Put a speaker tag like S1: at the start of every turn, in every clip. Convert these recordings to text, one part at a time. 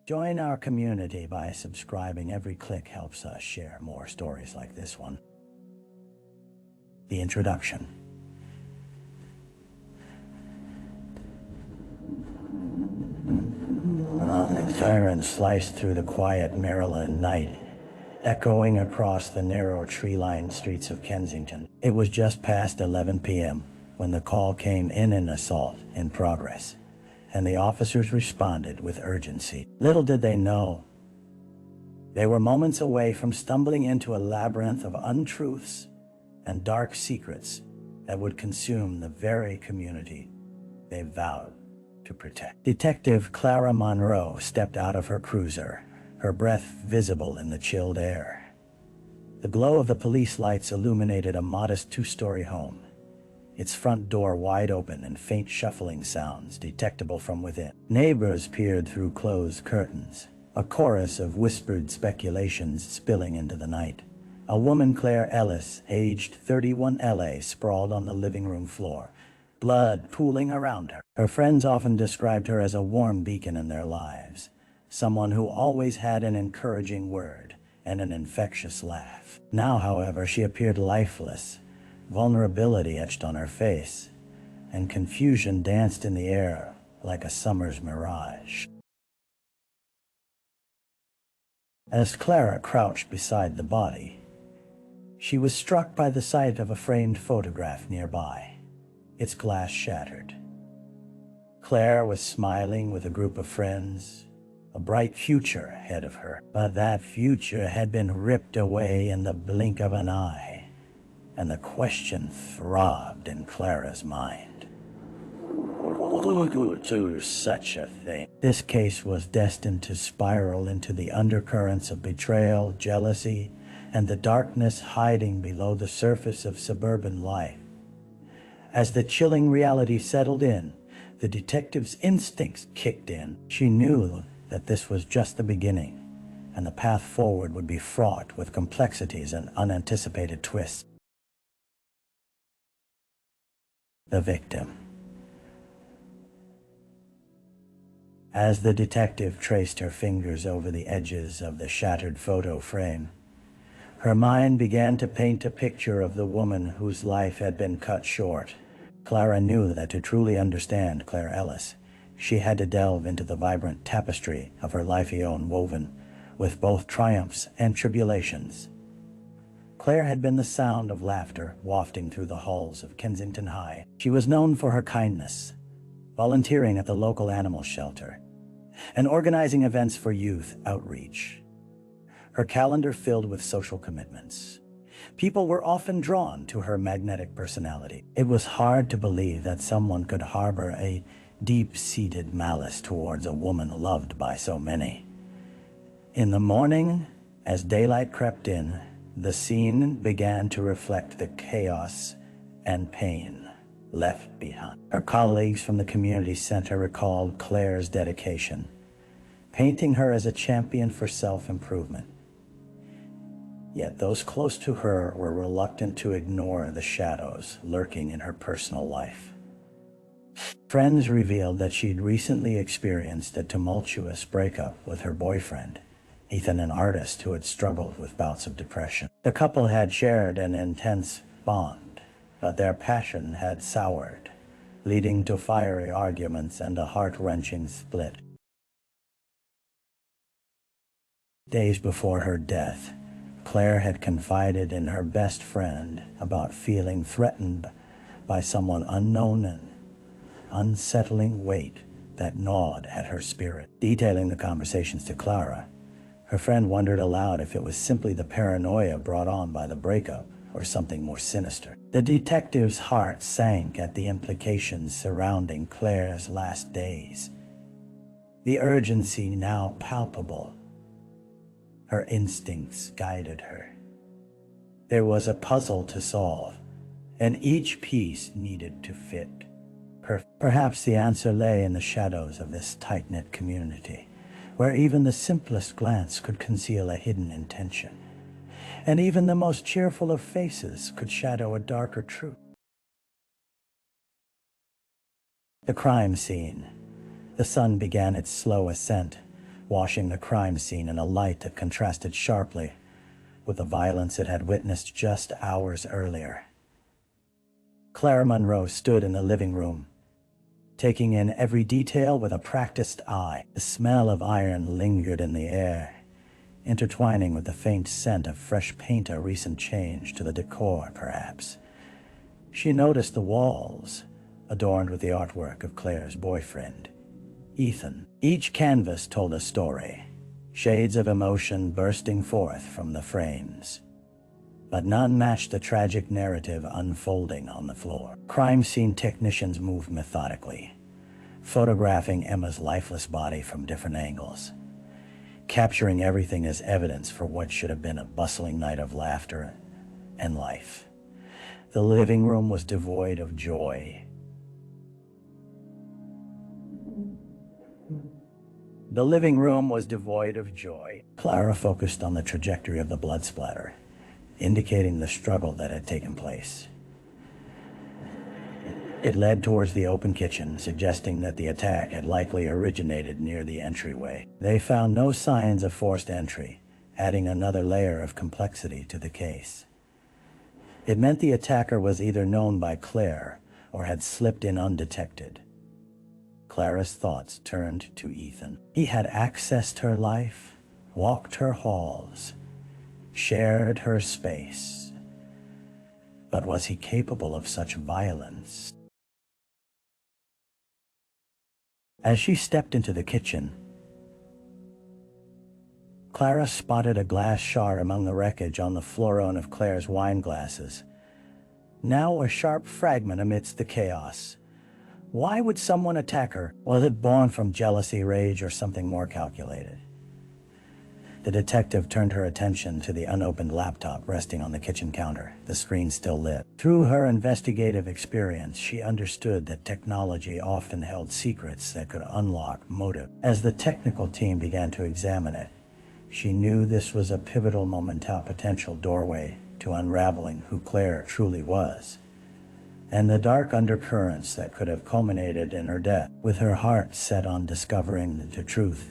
S1: Join our community by subscribing. Every click helps us share more stories like this one. The introduction. Sirens sliced through the quiet Maryland night, echoing across the narrow tree-lined streets of Kensington. It was just past 11 p.m. when the call came in: an assault in progress, and the officers responded with urgency. Little did they know, they were moments away from stumbling into a labyrinth of untruths and dark secrets that would consume the very community they vowed to protect. Detective Clara Monroe stepped out of her cruiser, her breath visible in the chilled air. The glow of the police lights illuminated a modest two-story home, its front door wide open and faint shuffling sounds detectable from within. Neighbors peered through closed curtains, a chorus of whispered speculations spilling into the night. A woman, Claire Ellis, aged 31, LA, sprawled on the living room floor, blood pooling around her. Her friends often described her as a warm beacon in their lives, someone who always had an encouraging word and an infectious laugh. Now, however, she appeared lifeless, vulnerability etched on her face, and confusion danced in the air like a summer's mirage. As Clara crouched beside the body, she was struck by the sight of a framed photograph nearby, its glass shattered. Claire was smiling with a group of friends, a bright future ahead of her. But that future had been ripped away in the blink of an eye, and the question throbbed in Clara's mind. What would do such a thing? This case was destined to spiral into the undercurrents of betrayal, jealousy, and the darkness hiding below the surface of suburban life. As the chilling reality settled in, the detective's instincts kicked in. She knew that this was just the beginning, and the path forward would be fraught with complexities and unanticipated twists. The victim. As the detective traced her fingers over the edges of the shattered photo frame, her mind began to paint a picture of the woman whose life had been cut short. Clara knew that to truly understand Claire Ellis, she had to delve into the vibrant tapestry of her life woven with both triumphs and tribulations. Claire had been the sound of laughter wafting through the halls of Kensington High. She was known for her kindness, volunteering at the local animal shelter, and organizing events for youth outreach. Her calendar filled with social commitments. People were often drawn to her magnetic personality. It was hard to believe that someone could harbor a deep-seated malice towards a woman loved by so many. In the morning, as daylight crept in, the scene began to reflect the chaos and pain left behind. Her colleagues from the community center recalled Claire's dedication, painting her as a champion for self-improvement. Yet those close to her were reluctant to ignore the shadows lurking in her personal life. Friends revealed that she'd recently experienced a tumultuous breakup with her boyfriend, Ethan, an artist who had struggled with bouts of depression. The couple had shared an intense bond, but their passion had soured, leading to fiery arguments and a heart-wrenching split. Days before her death, Claire had confided in her best friend about feeling threatened by someone unknown and unsettling weight that gnawed at her spirit. Detailing the conversations to Clara, her friend wondered aloud if it was simply the paranoia brought on by the breakup or something more sinister. The detective's heart sank at the implications surrounding Claire's last days. The urgency now palpable. Her instincts guided her. There was a puzzle to solve, and each piece needed to fit. Perhaps the answer lay in the shadows of this tight-knit community, where even the simplest glance could conceal a hidden intention, and even the most cheerful of faces could shadow a darker truth. The crime scene. The sun began its slow ascent, washing the crime scene in a light that contrasted sharply with the violence it had witnessed just hours earlier. Clara Monroe stood in the living room, taking in every detail with a practiced eye. The smell of iron lingered in the air, intertwining with the faint scent of fresh paint, a recent change to the decor, perhaps. She noticed the walls, adorned with the artwork of Claire's boyfriend, Ethan. Each canvas told a story, shades of emotion bursting forth from the frames, but none matched the tragic narrative unfolding on the floor. Crime scene technicians moved methodically, photographing Emma's lifeless body from different angles, capturing everything as evidence for what should have been a bustling night of laughter and life. The living room was devoid of joy. The living room was devoid of joy. Clara focused on the trajectory of the blood splatter, indicating the struggle that had taken place. It led towards the open kitchen, suggesting that the attack had likely originated near the entryway. They found no signs of forced entry, adding another layer of complexity to the case. It meant the attacker was either known by Claire or had slipped in undetected. Clara's thoughts turned to Ethan. He had accessed her life, walked her halls, shared her space. But was he capable of such violence? As she stepped into the kitchen, Clara spotted a glass shard among the wreckage on the floor of Claire's wine glasses, now a sharp fragment amidst the chaos. Why would someone attack her? Was it born from jealousy, rage, or something more calculated? The detective turned her attention to the unopened laptop resting on the kitchen counter, the screen still lit. Through her investigative experience, she understood that technology often held secrets that could unlock motive. As the technical team began to examine it, she knew this was a pivotal moment, a potential doorway to unraveling who Claire truly was, and the dark undercurrents that could have culminated in her death. With her heart set on discovering the truth,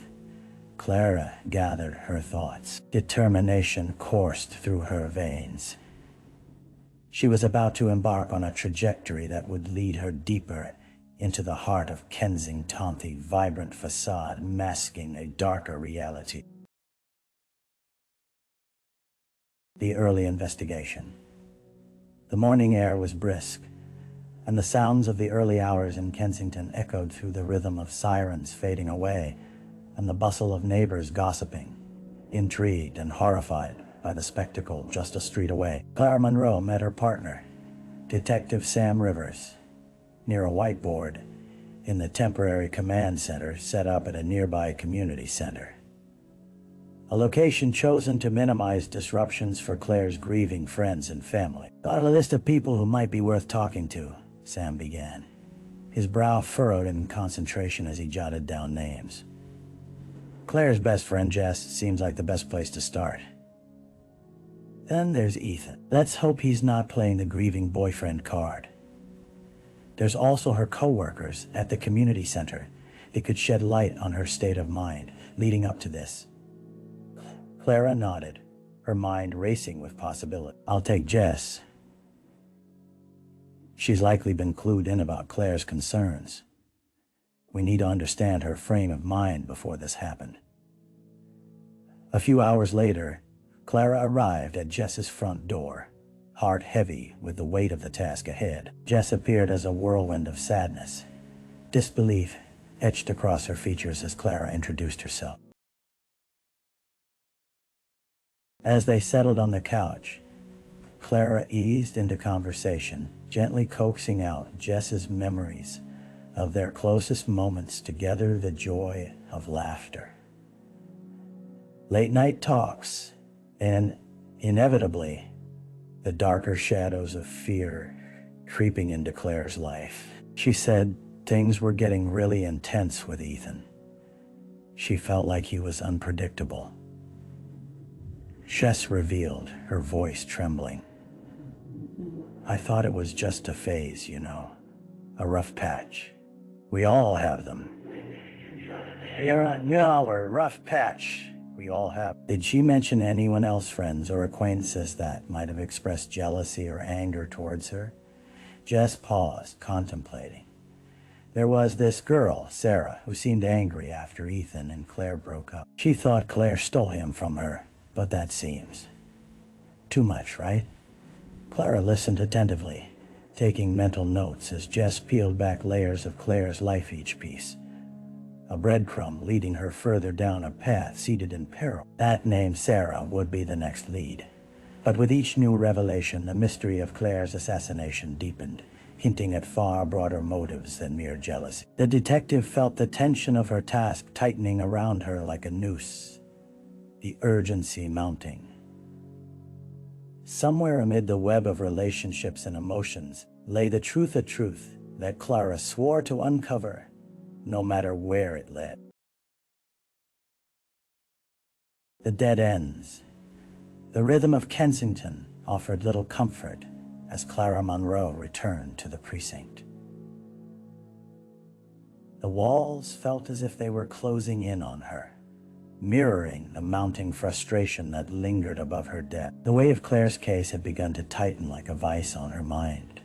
S1: Clara gathered her thoughts. Determination coursed through her veins. She was about to embark on a trajectory that would lead her deeper into the heart of Kensington, the vibrant facade masking a darker reality. The early investigation. The morning air was brisk, and the sounds of the early hours in Kensington echoed through the rhythm of sirens fading away and the bustle of neighbors gossiping, intrigued and horrified by the spectacle just a street away. Clara Monroe met her partner, Detective Sam Rivers, near a whiteboard in the temporary command center set up at a nearby community center, a location chosen to minimize disruptions for Claire's grieving friends and family. "Got a list of people who might be worth talking to," Sam began, his brow furrowed in concentration as he jotted down names. "Claire's best friend, Jess, seems like the best place to start. Then there's Ethan. Let's hope he's not playing the grieving boyfriend card. There's also her co-workers at the community center. It could shed light on her state of mind leading up to this." Clara nodded, her mind racing with possibility. "I'll take Jess. She's likely been clued in about Claire's concerns. We need to understand her frame of mind before this happened." A few hours later, Clara arrived at Jess's front door, heart heavy with the weight of the task ahead. Jess appeared as a whirlwind of sadness, disbelief etched across her features as Clara introduced herself. As they settled on the couch, Clara eased into conversation, gently coaxing out Jess's memories of their closest moments together, the joy of laughter, late-night talks, and, inevitably, the darker shadows of fear creeping into Claire's life. She said things were getting really intense with Ethan. She felt like he was unpredictable. Jess revealed, her voice trembling. "I thought it was just a phase, a rough patch. We all have them. You're on our rough patch. We all have. Did she mention anyone else, friends or acquaintances, that might have expressed jealousy or anger towards her? Jess paused, contemplating. There was this girl, Sarah, who seemed angry after Ethan and Claire broke up. She thought Claire stole him from her, but that seems too much, right? Clara listened attentively, taking mental notes as Jess peeled back layers of Claire's life each piece. A breadcrumb leading her further down a path seated in peril. That name, Sarah, would be the next lead. But with each new revelation, the mystery of Claire's assassination deepened, hinting at far broader motives than mere jealousy. The detective felt the tension of her task tightening around her like a noose, the urgency mounting. Somewhere amid the web of relationships and emotions lay the truth that Clara swore to uncover, no matter where it led. The dead ends. The rhythm of Kensington offered little comfort as Clara Monroe returned to the precinct. The walls felt as if they were closing in on her, mirroring the mounting frustration that lingered above her death. The weight of Claire's case had begun to tighten like a vice on her mind,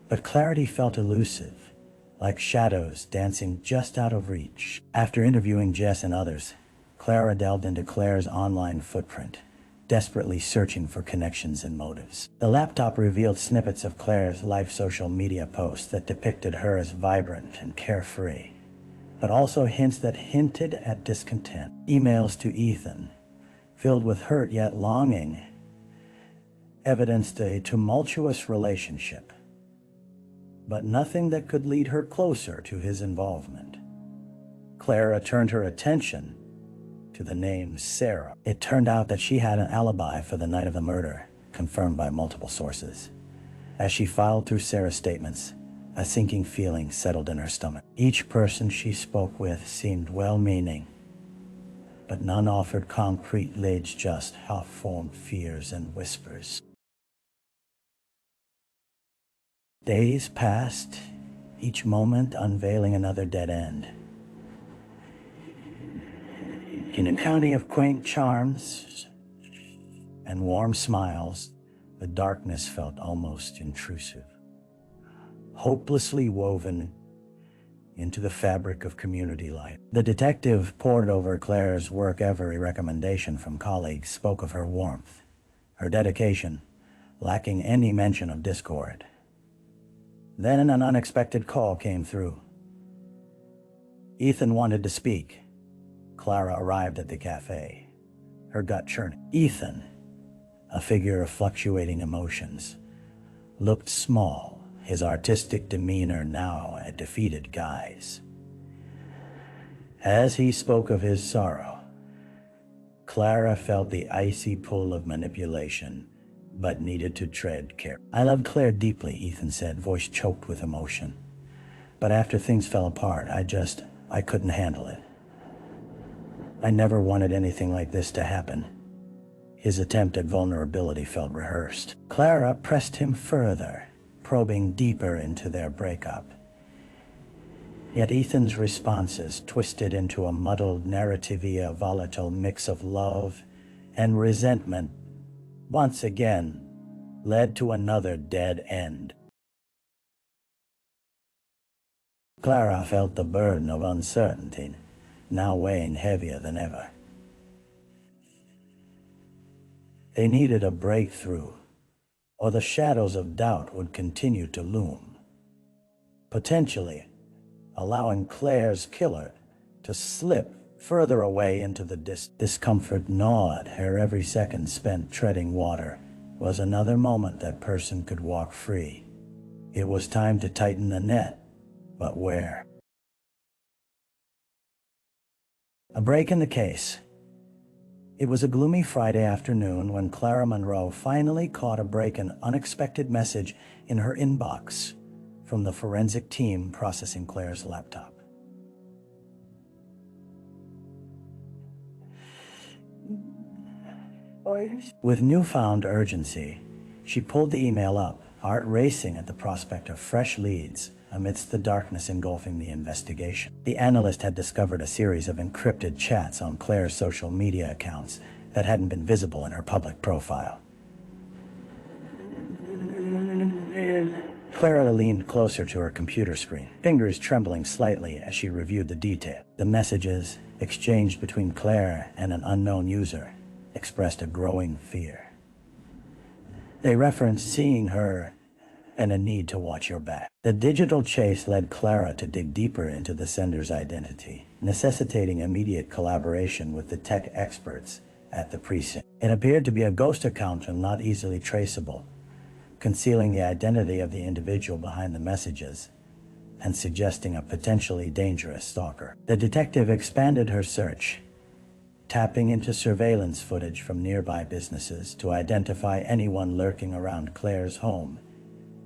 S1: but clarity felt elusive, like shadows dancing just out of reach. After interviewing Jess and others, Clara delved into Claire's online footprint, desperately searching for connections and motives. The laptop revealed snippets of Claire's live social media posts that depicted her as vibrant and carefree, but also hints that hinted at discontent. Emails to Ethan, filled with hurt yet longing, evidenced a tumultuous relationship, but nothing that could lead her closer to his involvement. Clara turned her attention to the name Sarah. It turned out that she had an alibi for the night of the murder, confirmed by multiple sources. As she filed through Sarah's statements, a sinking feeling settled in her stomach. Each person she spoke with seemed well-meaning, but none offered concrete leads, just half-formed fears and whispers. Days passed, each moment unveiling another dead end. In a county of quaint charms and warm smiles, the darkness felt almost intrusive, hopelessly woven into the fabric of community life. The detective pored over Claire's work. Every recommendation from colleagues spoke of her warmth, her dedication, lacking any mention of discord. Then an unexpected call came through. Ethan wanted to speak. Clara arrived at the cafe, her gut churning. Ethan, a figure of fluctuating emotions, looked small, his artistic demeanor now a defeated guise. As he spoke of his sorrow, Clara felt the icy pull of manipulation, but needed to tread carefully. I loved Claire deeply, Ethan said, voice choked with emotion. But after things fell apart, I couldn't handle it. I never wanted anything like this to happen. His attempt at vulnerability felt rehearsed. Clara pressed him further, probing deeper into their breakup. Yet Ethan's responses twisted into a muddled narrative, volatile mix of love and resentment, once again led to another dead end. Clara felt the burden of uncertainty, now weighing heavier than ever. They needed a breakthrough, or the shadows of doubt would continue to loom, potentially allowing Claire's killer to slip further away into the discomfort gnawed her. Every second spent treading water was another moment that person could walk free. It was time to tighten the net, but where? A break in the case. It was a gloomy Friday afternoon when Clara Monroe finally caught a break, an unexpected message in her inbox from the forensic team processing Claire's laptop. With newfound urgency, she pulled the email up, heart racing at the prospect of fresh leads amidst the darkness engulfing the investigation. The analyst had discovered a series of encrypted chats on Claire's social media accounts that hadn't been visible in her public profile. Clara leaned closer to her computer screen, fingers trembling slightly as she reviewed the detail. The messages, exchanged between Claire and an unknown user, expressed a growing fear. They referenced seeing her and a need to watch your back. The digital chase led Clara to dig deeper into the sender's identity, necessitating immediate collaboration with the tech experts at the precinct. It appeared to be a ghost account and not easily traceable, concealing the identity of the individual behind the messages and suggesting a potentially dangerous stalker. The detective expanded her search, tapping into surveillance footage from nearby businesses to identify anyone lurking around Claire's home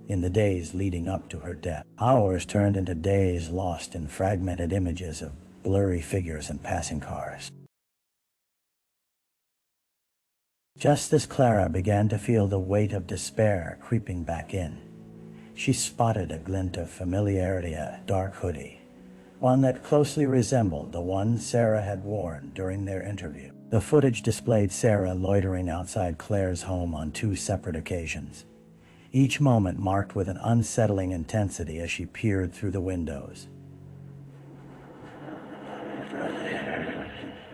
S1: in the days leading up to her death. Hours turned into days lost in fragmented images of blurry figures and passing cars. Just as Clara began to feel the weight of despair creeping back in, she spotted a glint of familiarity, a dark hoodie, one that closely resembled the one Sarah had worn during their interview. The footage displayed Sarah loitering outside Claire's home on 2 separate occasions, each moment marked with an unsettling intensity as she peered through the windows.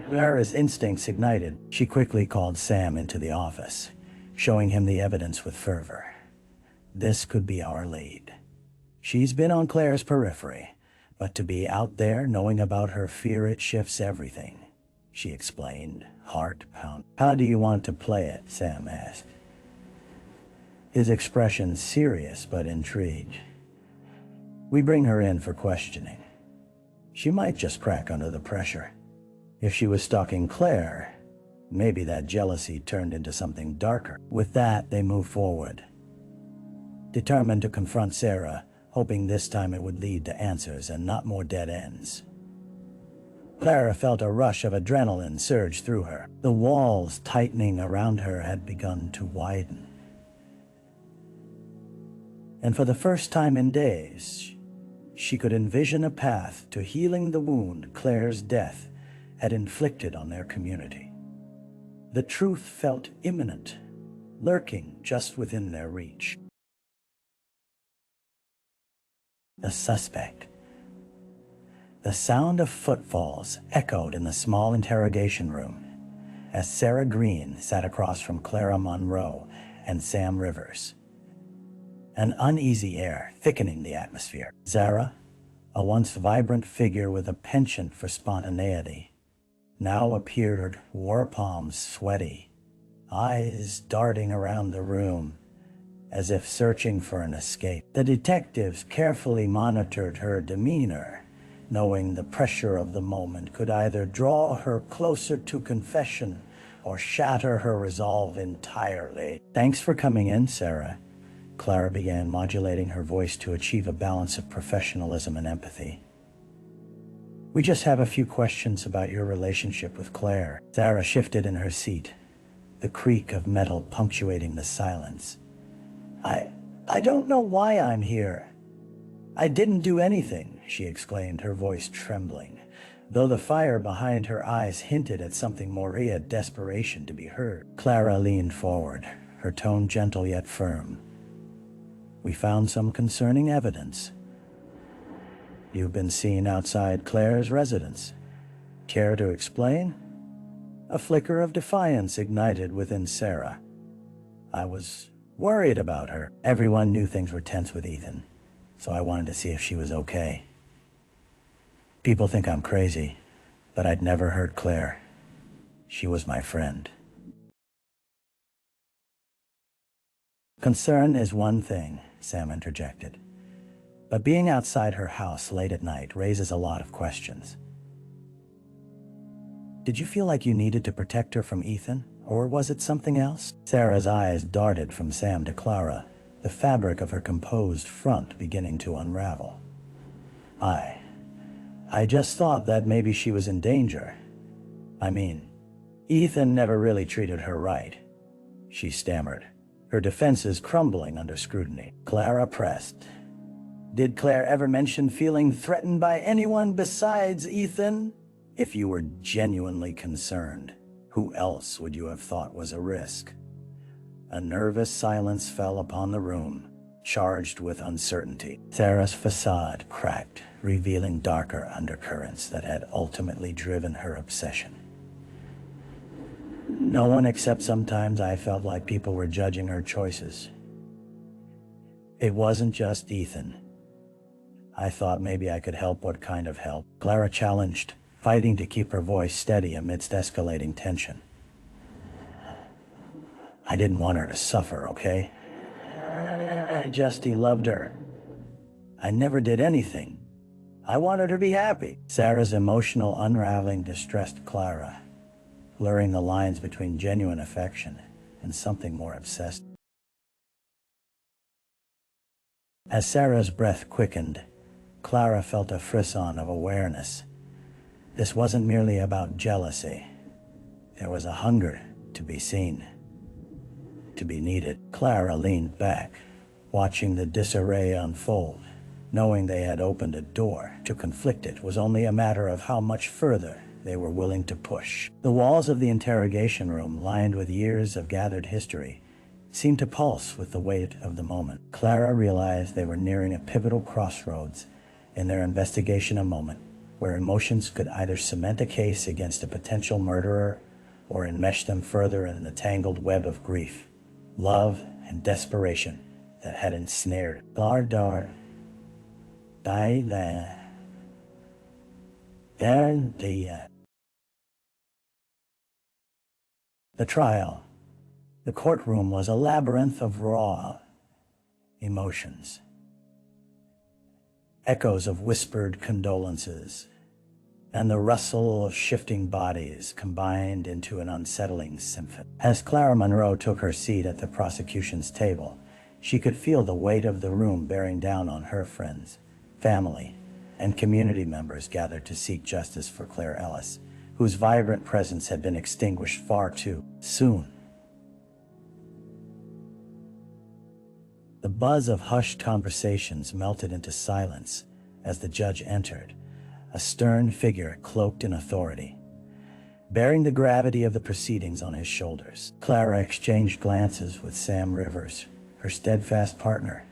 S1: Clara's instincts ignited. She quickly called Sam into the office, showing him the evidence with fervor. This could be our lead. She's been on Claire's periphery, but to be out there knowing about her fear, it shifts everything, she explained, heart pound. How do you want to play it? Sam asked, his expression serious but intrigued. We bring her in for questioning. She might just crack under the pressure. If she was stalking Claire, maybe that jealousy turned into something darker. With that, they moved forward, determined to confront Sarah, hoping this time it would lead to answers and not more dead ends. Clara felt a rush of adrenaline surge through her. The walls tightening around her had begun to widen. And for the first time in days, she could envision a path to healing the wound Claire's death had inflicted on their community. The truth felt imminent, lurking just within their reach. The suspect. The sound of footfalls echoed in the small interrogation room as Sarah Green sat across from Clara Monroe and Sam Rivers, an uneasy air thickening the atmosphere. Sarah, a once vibrant figure with a penchant for spontaneity, now appeared, war palms sweaty, eyes darting around the room as if searching for an escape. The detectives carefully monitored her demeanor, knowing the pressure of the moment could either draw her closer to confession or shatter her resolve entirely. Thanks for coming in, Sarah. Clara began, modulating her voice to achieve a balance of professionalism and empathy. We just have a few questions about your relationship with Claire. Sarah shifted in her seat, the creak of metal punctuating the silence. I don't know why I'm here. I didn't do anything, she exclaimed, her voice trembling, though the fire behind her eyes hinted at something more, a desperation to be heard. Clara leaned forward, her tone gentle yet firm. We found some concerning evidence. You've been seen outside Claire's residence. Care to explain? A flicker of defiance ignited within Sarah. I was worried about her. Everyone knew things were tense with Ethan, so I wanted to see if she was okay. People think I'm crazy, but I'd never hurt Claire. She was my friend. Concern is one thing, Sam interjected, but being outside her house late at night raises a lot of questions. Did you feel like you needed to protect her from Ethan, or was it something else? Sarah's eyes darted from Sam to Clara, the fabric of her composed front beginning to unravel. I just thought that maybe she was in danger. I mean, Ethan never really treated her right, she stammered, her defenses crumbling under scrutiny. Clara pressed. Did Claire ever mention feeling threatened by anyone besides Ethan? If you were genuinely concerned, who else would you have thought was a risk? A nervous silence fell upon the room, charged with uncertainty. Sarah's facade cracked, revealing darker undercurrents that had ultimately driven her obsession. No one, except sometimes I felt like people were judging her choices. It wasn't just Ethan. I thought maybe I could help. What kind of help? Clara challenged, fighting to keep her voice steady amidst escalating tension. I didn't want her to suffer, okay? I just loved her. I never did anything. I wanted her to be happy. Sarah's emotional unraveling distressed Clara, blurring the lines between genuine affection and something more obsessed. As Sarah's breath quickened, Clara felt a frisson of awareness. This wasn't merely about jealousy. There was a hunger to be seen, to be needed. Clara leaned back, watching the disarray unfold, knowing they had opened a door to conflict. It was only a matter of how much further they were willing to push. The walls of the interrogation room, lined with years of gathered history, seemed to pulse with the weight of the moment. Clara realized they were nearing a pivotal crossroads in their investigation, a moment where emotions could either cement a case against a potential murderer or enmesh them further in the tangled web of grief, love, and desperation that had ensnared. The trial. The courtroom was a labyrinth of raw emotions. Echoes of whispered condolences and the rustle of shifting bodies combined into an unsettling symphony. As Clara Monroe took her seat at the prosecution's table, she could feel the weight of the room bearing down on her. Friends, family, and community members gathered to seek justice for Claire Ellis, whose vibrant presence had been extinguished far too soon. The buzz of hushed conversations melted into silence as the judge entered, a stern figure cloaked in authority, bearing the gravity of the proceedings on his shoulders. Clara exchanged glances with Sam Rivers, her steadfast partner,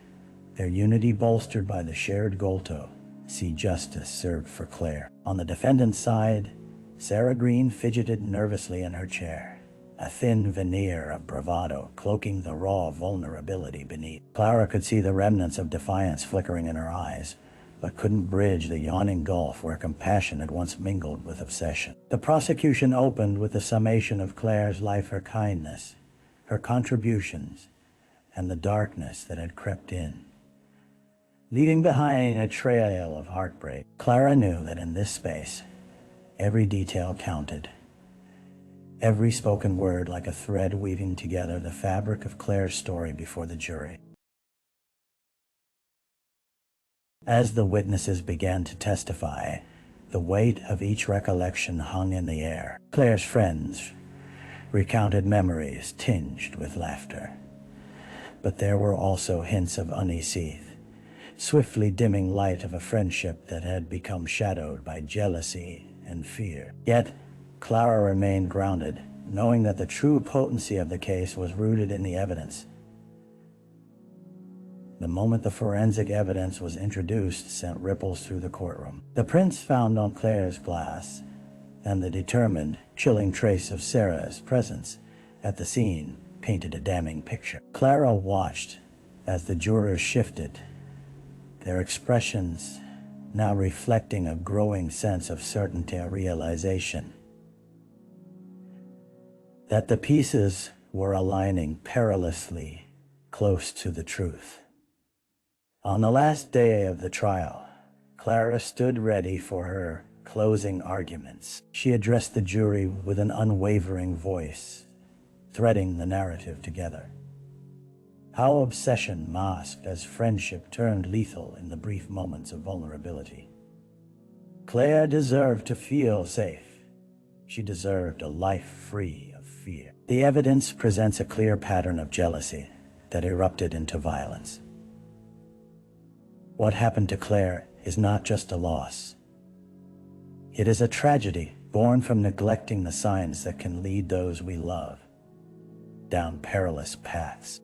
S1: their unity bolstered by the shared goal to see justice served for Claire. On the defendant's side, Sarah Green fidgeted nervously in her chair, a thin veneer of bravado cloaking the raw vulnerability beneath. Clara could see the remnants of defiance flickering in her eyes, but couldn't bridge the yawning gulf where compassion had once mingled with obsession. The prosecution opened with the summation of Claire's life, her kindness, her contributions, and the darkness that had crept in, leaving behind a trail of heartbreak. Clara knew that in this space, every detail counted. Every spoken word like a thread weaving together the fabric of Claire's story before the jury. As the witnesses began to testify, the weight of each recollection hung in the air. Claire's friends recounted memories tinged with laughter, but there were also hints of unease, swiftly dimming light of a friendship that had become shadowed by jealousy and fear. Yet, Clara remained grounded, knowing that the true potency of the case was rooted in the evidence. The moment the forensic evidence was introduced sent ripples through the courtroom. The prints found on Claire's glass and the determined, chilling trace of Sarah's presence at the scene painted a damning picture. Clara watched as the jurors shifted, their expressions now reflecting a growing sense of certainty and realization that the pieces were aligning perilously close to the truth. On the last day of the trial, Clara stood ready for her closing arguments. She addressed the jury with an unwavering voice, threading the narrative together. How obsession masked as friendship turned lethal in the brief moments of vulnerability. Claire deserved to feel safe. She deserved a life free of fear. The evidence presents a clear pattern of jealousy that erupted into violence. What happened to Claire is not just a loss. It is a tragedy born from neglecting the signs that can lead those we love down perilous paths.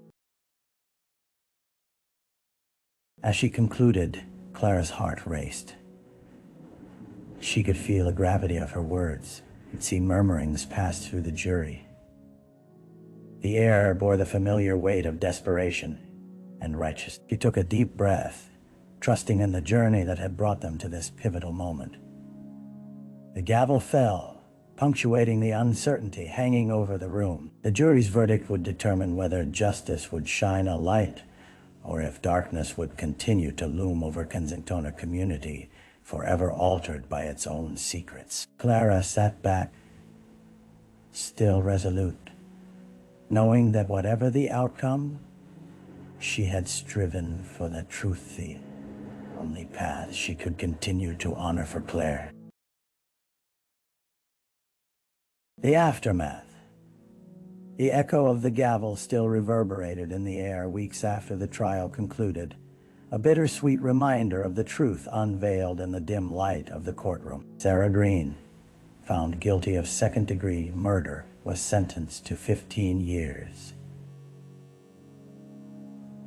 S1: As she concluded, Clara's heart raced. She could feel the gravity of her words and see murmurings pass through the jury. The air bore the familiar weight of desperation and righteousness. She took a deep breath, trusting in the journey that had brought them to this pivotal moment. The gavel fell, punctuating the uncertainty hanging over the room. The jury's verdict would determine whether justice would shine a light or if darkness would continue to loom over Kensington community, forever altered by its own secrets. Clara sat back, still resolute, knowing that whatever the outcome, she had striven for the truth, the only path she could continue to honor for Claire. The aftermath. The echo of the gavel still reverberated in the air weeks after the trial concluded, a bittersweet reminder of the truth unveiled in the dim light of the courtroom. Sarah Green, found guilty of second-degree murder, was sentenced to 15 years.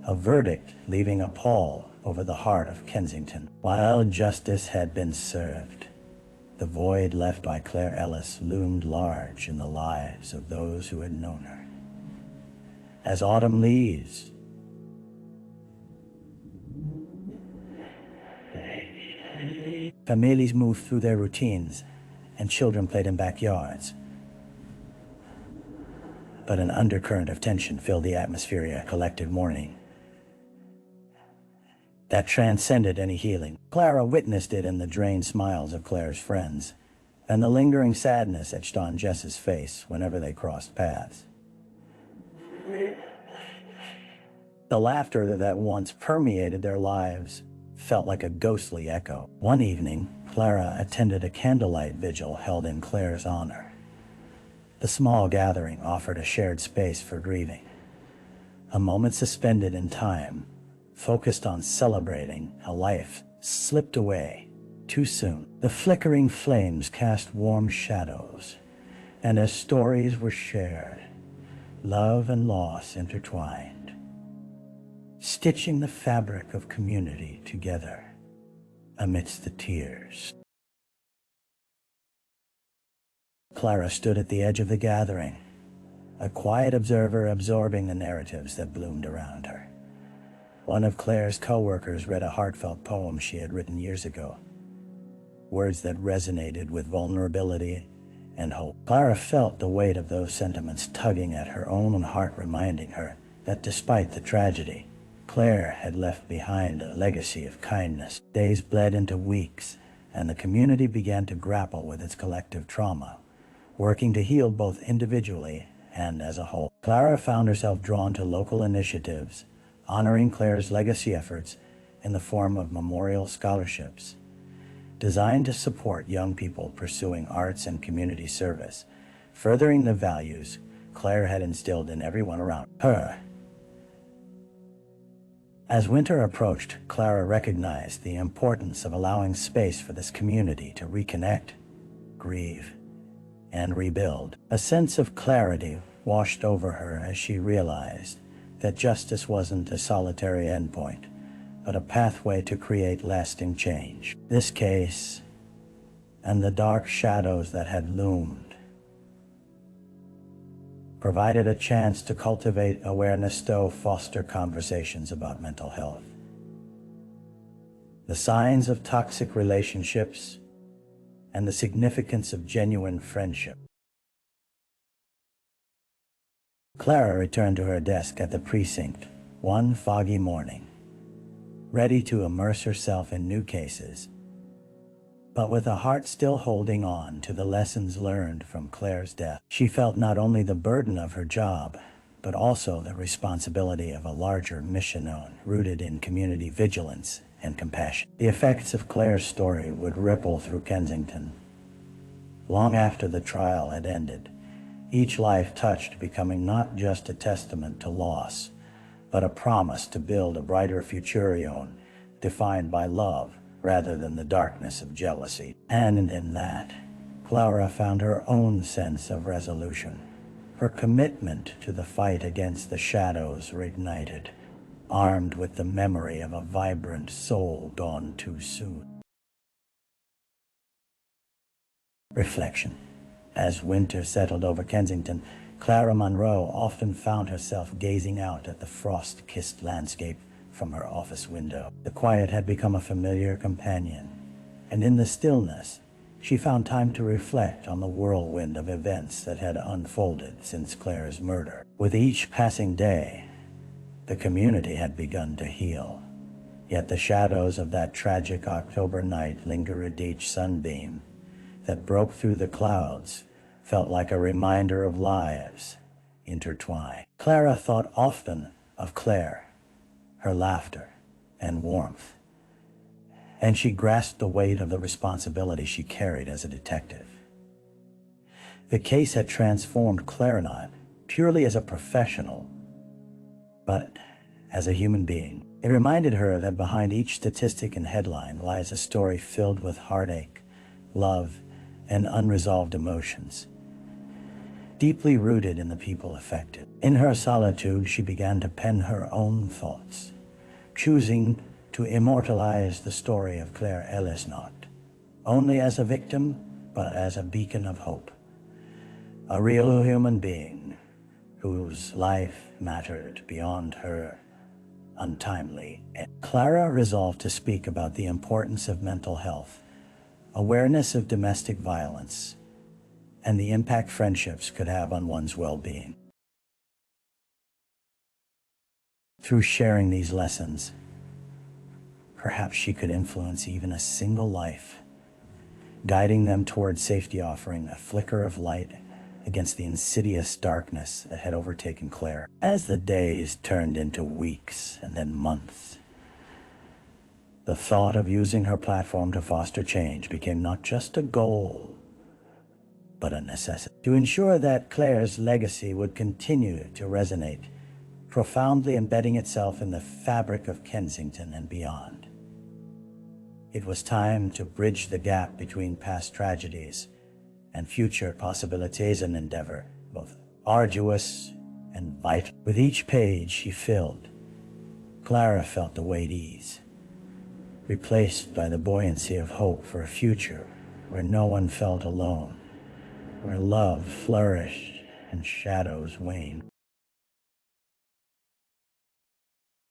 S1: A verdict leaving a pall over the heart of Kensington. While justice had been served, the void left by Claire Ellis loomed large in the lives of those who had known her. As autumn leaves, families moved through their routines, and children played in backyards. But an undercurrent of tension filled the atmosphere of collective mourning that transcended any healing. Clara witnessed it in the drained smiles of Claire's friends, and the lingering sadness etched on Jess's face whenever they crossed paths. The laughter that once permeated their lives felt like a ghostly echo. One evening, Clara attended a candlelight vigil held in Claire's honor. The small gathering offered a shared space for grieving, a moment suspended in time, focused on celebrating a life slipped away too soon. The flickering flames cast warm shadows, and as stories were shared, love and loss intertwined, stitching the fabric of community together amidst the tears. Clara stood at the edge of the gathering, a quiet observer absorbing the narratives that bloomed around her. One of Claire's co-workers read a heartfelt poem she had written years ago, words that resonated with vulnerability and hope. Clara felt the weight of those sentiments tugging at her own heart, reminding her that despite the tragedy, Claire had left behind a legacy of kindness. Days bled into weeks, and the community began to grapple with its collective trauma, working to heal both individually and as a whole. Clara found herself drawn to local initiatives, honoring Claire's legacy efforts in the form of memorial scholarships, designed to support young people pursuing arts and community service, furthering the values Claire had instilled in everyone around her. As winter approached, Clara recognized the importance of allowing space for this community to reconnect, grieve, and rebuild. A sense of clarity washed over her as she realized that justice wasn't a solitary endpoint, but a pathway to create lasting change. This case, and the dark shadows that had loomed, provided a chance to cultivate awareness to foster conversations about mental health, the signs of toxic relationships, and the significance of genuine friendship. Clara returned to her desk at the precinct one foggy morning, ready to immerse herself in new cases, but with a heart still holding on to the lessons learned from Claire's death. She felt not only the burden of her job, but also the responsibility of a larger mission rooted in community vigilance and compassion. The effects of Claire's story would ripple through Kensington long after the trial had ended, each life touched becoming not just a testament to loss, but a promise to build a brighter future defined by love rather than the darkness of jealousy. And in that, Clara found her own sense of resolution. Her commitment to the fight against the shadows reignited, armed with the memory of a vibrant soul gone too soon. Reflection. As winter settled over Kensington, Clara Monroe often found herself gazing out at the frost-kissed landscape from her office window. The quiet had become a familiar companion, and in the stillness, she found time to reflect on the whirlwind of events that had unfolded since Claire's murder. With each passing day, the community had begun to heal, yet the shadows of that tragic October night lingered. Each sunbeam that broke through the clouds felt like a reminder of lives intertwined. Clara thought often of Claire, her laughter and warmth, and she grasped the weight of the responsibility she carried as a detective. The case had transformed Claire not purely as a professional, but as a human being. It reminded her that behind each statistic and headline lies a story filled with heartache, love, and unresolved emotions, deeply rooted in the people affected. In her solitude, she began to pen her own thoughts, choosing to immortalize the story of Claire Ellis, not only as a victim, but as a beacon of hope. A real human being whose life mattered beyond her untimely end. Clara resolved to speak about the importance of mental health, awareness of domestic violence, and the impact friendships could have on one's well-being. Through sharing these lessons, perhaps she could influence even a single life, guiding them toward safety, offering a flicker of light against the insidious darkness that had overtaken Claire. As the days turned into weeks and then months, the thought of using her platform to foster change became not just a goal, but a necessity. To ensure that Claire's legacy would continue to resonate, profoundly embedding itself in the fabric of Kensington and beyond. It was time to bridge the gap between past tragedies and future possibilities, an endeavor both arduous and vital. With each page she filled, Clara felt the weight ease, replaced by the buoyancy of hope for a future where no one felt alone, where love flourished and shadows waned.